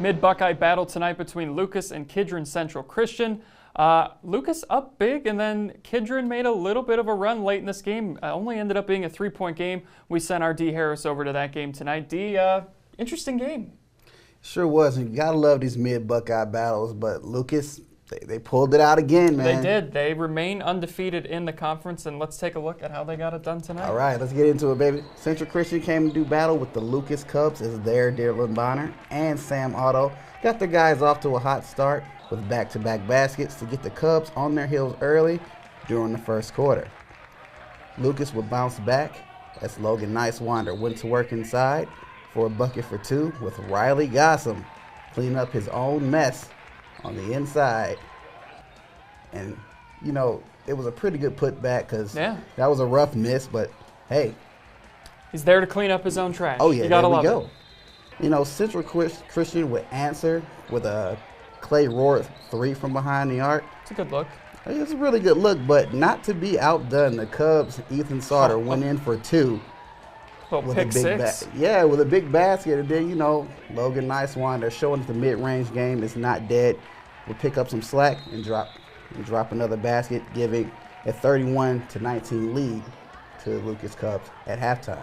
Mid-Buckeye battle tonight between Lucas and Kidron Central Christian. Lucas up big, and then Kidron made a little bit of a run late in this game. Only ended up being a 3-point game. We sent our Dee Harris over to that game tonight. Dee, interesting game. Sure was. And you got to love these mid-Buckeye battles, but Lucas, they pulled it out again, man. They did. They remain undefeated in the conference, and let's take a look at how they got it done tonight. All right, let's get into it, baby. Central Christian came to do battle with the Lucas Cubs as their Dylan Bonner and Sam Otto got their guys off to a hot start with back-to-back baskets to get the Cubs on their heels early during the first quarter. Lucas would bounce back as Logan Nicewander went to work inside for a bucket for two, with Riley Gossam cleaning up his own mess on the inside. And, you know, it was a pretty good putback because that was a rough miss, but hey. He's there to clean up his own trash. Oh, yeah, you gotta there we love go. You know, Central Christian would answer with a Clay Rohr 3 from behind the arc. It's a good look. It's a really good look, but not to be outdone. The Cubs, Ethan Sauter, went in for two. With pick six. With a big basket. And then, you know, Logan Nicewander showing that the mid-range game is not dead. Will pick up some slack and drop another basket, giving a 31-19 lead to the Lucas Cubs at halftime.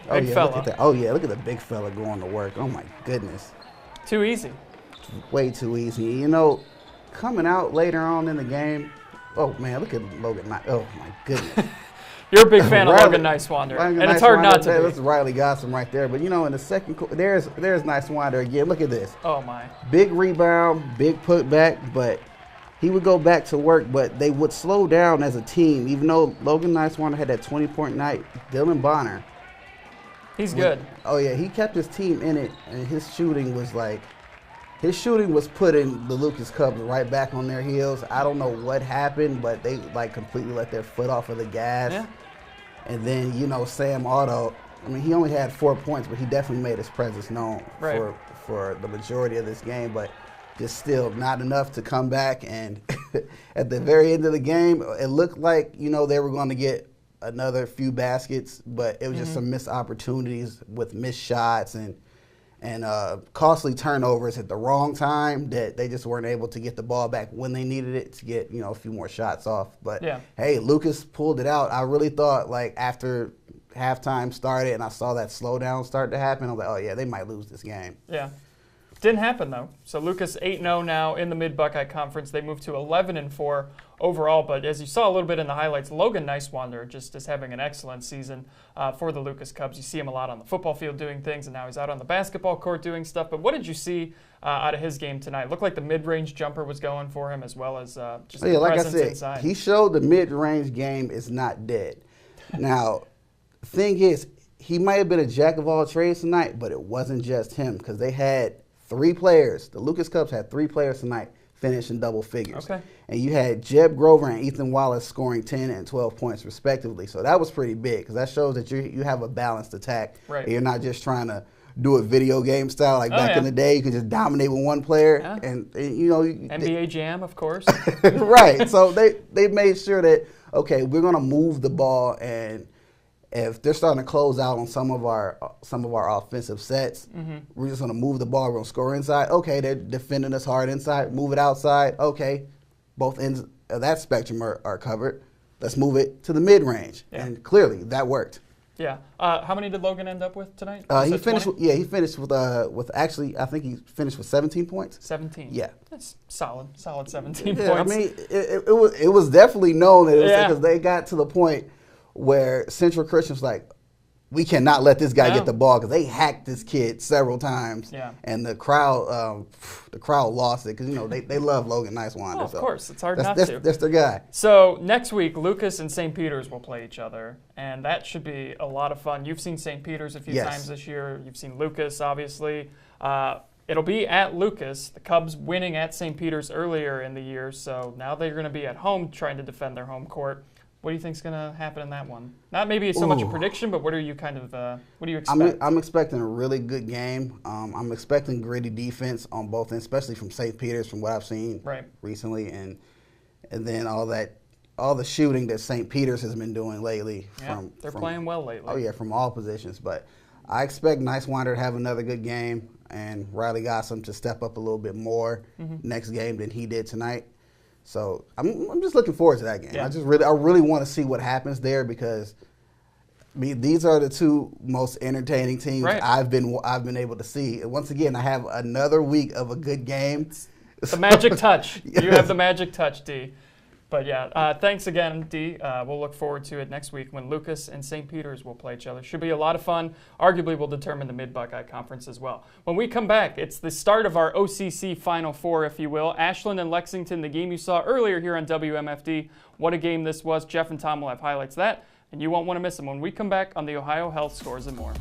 Big fella. Look at that. Oh, yeah, look at the big fella going to work. Oh, my goodness. Too easy. Way too easy. You know, coming out later on in the game, oh, man, look at Logan. Oh, my goodness. You're a big fan of Logan Nicewander, and it's hard not to be. That's Riley Gossam right there. But, you know, in the second quarter, there's Nicewander again. Look at this. Oh, my. Big rebound, big putback, but he would go back to work, but they would slow down as a team. Even though Logan Nicewander had that 20-point night, Dylan Bonner. He's good. Oh, yeah, he kept his team in it, and his shooting was putting the Lucas Cubs right back on their heels. I don't know what happened, but they completely let their foot off of the gas. Yeah. And then, you know, Sam Otto, I mean, he only had 4 points, but he definitely made his presence known for the majority of this game, but just still not enough to come back. And at the very end of the game, it looked like, you know, they were going to get another few baskets, but it was just some missed opportunities with missed shots and costly turnovers at the wrong time that they just weren't able to get the ball back when they needed it to get, you know, a few more shots off. But, hey, Lucas pulled it out. I really thought, like, after halftime started and I saw that slowdown start to happen, I was like, oh, yeah, they might lose this game. Yeah. Didn't happen, though. So Lucas 8-0 now in the Mid-Buckeye Conference. They moved to 11-4 overall. But as you saw a little bit in the highlights, Logan Nicewander just is having an excellent season for the Lucas Cubs. You see him a lot on the football field doing things, and now he's out on the basketball court doing stuff. But what did you see out of his game tonight? It looked like the mid-range jumper was going for him, as well as just the presence inside. He showed the mid-range game is not dead. Now, the thing is, he might have been a jack of all trades tonight, but it wasn't just him, because they had 3 players. The Lucas Cubs had 3 players tonight finish in double figures. Okay. And you had Jeb Grover and Ethan Wallace scoring 10 and 12 points respectively. So that was pretty big, because that shows that you have a balanced attack. Right. You're not just trying to do it video game style like back in the day. You can just dominate with one player. Yeah. And you know, NBA Jam, of course. Right. So they made sure that, okay, we're going to move the ball, and if they're starting to close out on some of our offensive sets, we're just going to move the ball. We're going to score inside. Okay, they're defending us hard inside. Move it outside. Okay, both ends of that spectrum are covered. Let's move it to the mid-range. Yeah. And clearly, that worked. Yeah. How many did Logan end up with tonight? He finished with actually, I think he finished with 17 points. 17. Yeah. That's solid 17 Yeah, points. I mean, it was definitely known that it was because they got to the point where Central Christian's like, we cannot let this guy get the ball, because they hacked this kid several times. Yeah. And the crowd lost it, because, you know, they love Logan Nicewander. Oh, of course. It's hard not to. That's their guy. So next week, Lucas and St. Peter's will play each other, and that should be a lot of fun. You've seen St. Peter's a few times this year. You've seen Lucas, obviously. It'll be at Lucas. The Cubs winning at St. Peter's earlier in the year, so now they're going to be at home trying to defend their home court. What do you think's going to happen in that one? Not maybe so much a prediction, but what are you what do you expect? I'm expecting a really good game. I'm expecting gritty defense on both ends, especially from St. Peter's, from what I've seen recently, and then all the shooting that St. Peter's has been doing lately. Yeah, they're playing well lately. Oh yeah, from all positions. But I expect Nicewinder to have another good game, and Riley Gossam to step up a little bit more next game than he did tonight. So I'm just looking forward to that game. Yeah. I really want to see what happens there, because these are the two most entertaining teams I've been able to see. And once again, I have another week of a good game. The magic touch. Yes. You have the magic touch, Dee. But yeah, thanks again, Dee. We'll look forward to it next week when Lucas and St. Peter's will play each other. Should be a lot of fun. Arguably will determine the Mid-Buckeye Conference as well. When we come back, it's the start of our OCC Final Four, if you will. Ashland and Lexington, the game you saw earlier here on WMFD. What a game this was. Jeff and Tom will have highlights of that, and you won't want to miss them when we come back on the Ohio Health Scores and More.